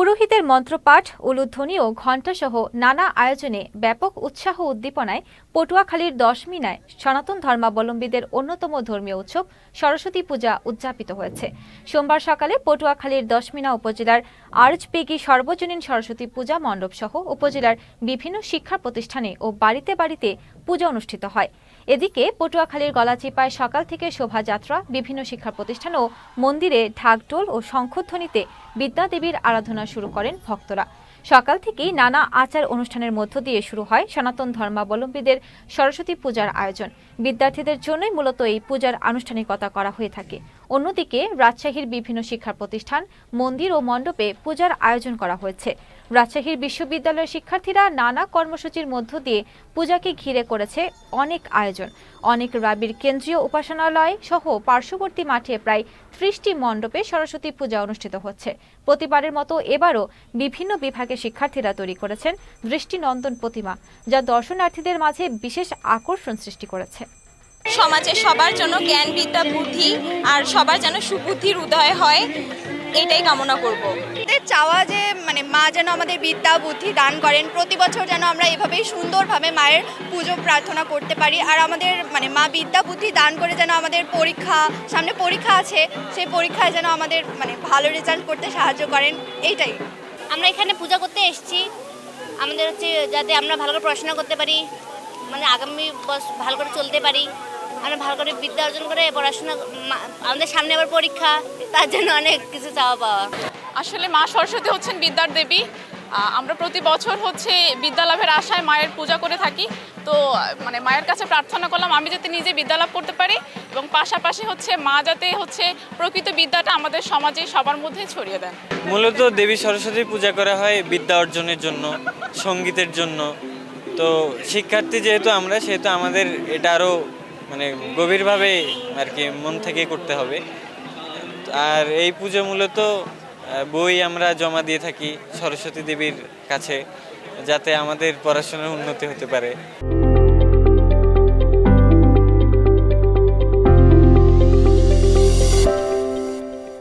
পুরোহিতের মন্ত্রপাঠ, উলুধ্বনি ও ঘণ্টাসহ নানা আয়োজনে ব্যাপক উৎসাহ উদ্দীপনায় পটুয়াখালীর দশমিনায় সনাতন ধর্মাবলম্বীদের অন্যতম ধর্মীয় উৎসব সরস্বতী পূজা উদযাপিত হয়েছে। সোমবার সকালে পটুয়াখালীর দশমিনা উপজেলার আর্চপেগি সর্বজনীন সরস্বতী পূজা মণ্ডপ সহ উপজেলার বিভিন্ন শিক্ষা প্রতিষ্ঠানে ও বাড়িতে বাড়িতে পূজা অনুষ্ঠিত হয়। এদিকে পটুয়াখালীর গলাচিপায় সকাল থেকে শোভাযাত্রা, বিভিন্ন শিক্ষা প্রতিষ্ঠান ও মন্দিরে ঢাকঢোল ও শঙ্খধ্বনিতে বিদ্যাদেবীর আরাধনা শুরু করেন ভক্তরা। সকাল থেকেই নানা আচার অনুষ্ঠানের মধ্য দিয়ে শুরু হয় সনাতন ধর্মাবলম্বীদের সরস্বতী পূজার আয়োজন। বিদ্যার্থীদের জন্যই মূলত এই পূজার আনুষ্ঠানিকতা করা হয়ে থাকে। অন্যদিকে রাজশাহীর বিভিন্ন শিক্ষা প্রতিষ্ঠান, মন্দির ও মণ্ডপে পূজার আয়োজন করা হয়েছে। রাজশাহীর বিশ্ববিদ্যালয়ের শিক্ষার্থীরা নানা কর্মসূচির মধ্য দিয়ে পূজাকে ঘিরে করেছে অনেক আয়োজন। অনেক রাবির কেন্দ্রীয় উপাসনালয় সহ পার্শ্ববর্তী মাঠে প্রায় ৩০টি মণ্ডপে সরস্বতী পূজা অনুষ্ঠিত হচ্ছে। প্রতিবারের মতো এবারও বিভিন্ন বিভাগের শিক্ষার্থীরা তৈরি করেছেন দৃষ্টিনন্দন প্রতিমা, যা দর্শনার্থীদের মাঝে বিশেষ আকর্ষণ সৃষ্টি করেছে। সমাজে সবার জন্য জ্ঞান, বিদ্যা, বুদ্ধি আর সবার যেন সুবুদ্ধির উদয় হয়, এটাই কামনা করব। চাওয়া যে মা যেন আমাদের বিদ্যা বুদ্ধি দান করেন, প্রতি বছর যেন আমরা এভাবেই সুন্দরভাবে মায়ের পুজো প্রার্থনা করতে পারি। আর আমাদের মা বিদ্যা বুদ্ধি দান করে যেন আমাদের সামনে পরীক্ষা আছে, সেই পরীক্ষায় যেন আমাদের ভালো রেজাল্ট করতে সাহায্য করেন, এইটাই। আমরা এখানে পূজা করতে এসেছি, আমাদের যাতে আমরা ভালো করে পড়াশোনা করতে পারি, আগামী বছর ভালো করে চলতে পারি, আমরা ভালো করে বিদ্যা অর্জন করে পড়াশোনা, আমাদের সামনে আবার পরীক্ষা, তার জন্য অনেক কিছু চাওয়া পাওয়া। আসলে মা সরস্বতী হচ্ছেন বিদ্যার দেবী। আমরা প্রতি বছর বিদ্যা লাভের আশায় মায়ের পূজা করে থাকি। তো মায়ের কাছে প্রার্থনা করলাম আমি যাতে নিজে বিদ্যা লাভ করতে পারি এবং পাশাপাশি মা যাতে প্রকৃত বিদ্যাটা আমাদের সমাজে সবার মধ্যে ছড়িয়ে দেন। মূলত দেবী সরস্বতী পূজা করা হয় বিদ্যা অর্জনের জন্য, সঙ্গীতের জন্য। তো শিক্ষার্থী যেহেতু আমরা, সেহেতু আমাদের এটা আরও গভীরভাবে আর কি মন থেকে করতে হবে। আর এই পুজো মূলত বই আমরা জমা দিয়ে থাকি সরস্বতী দেবীর কাছে, যাতে আমাদের পড়াশোনার উন্নতি হতে পারে।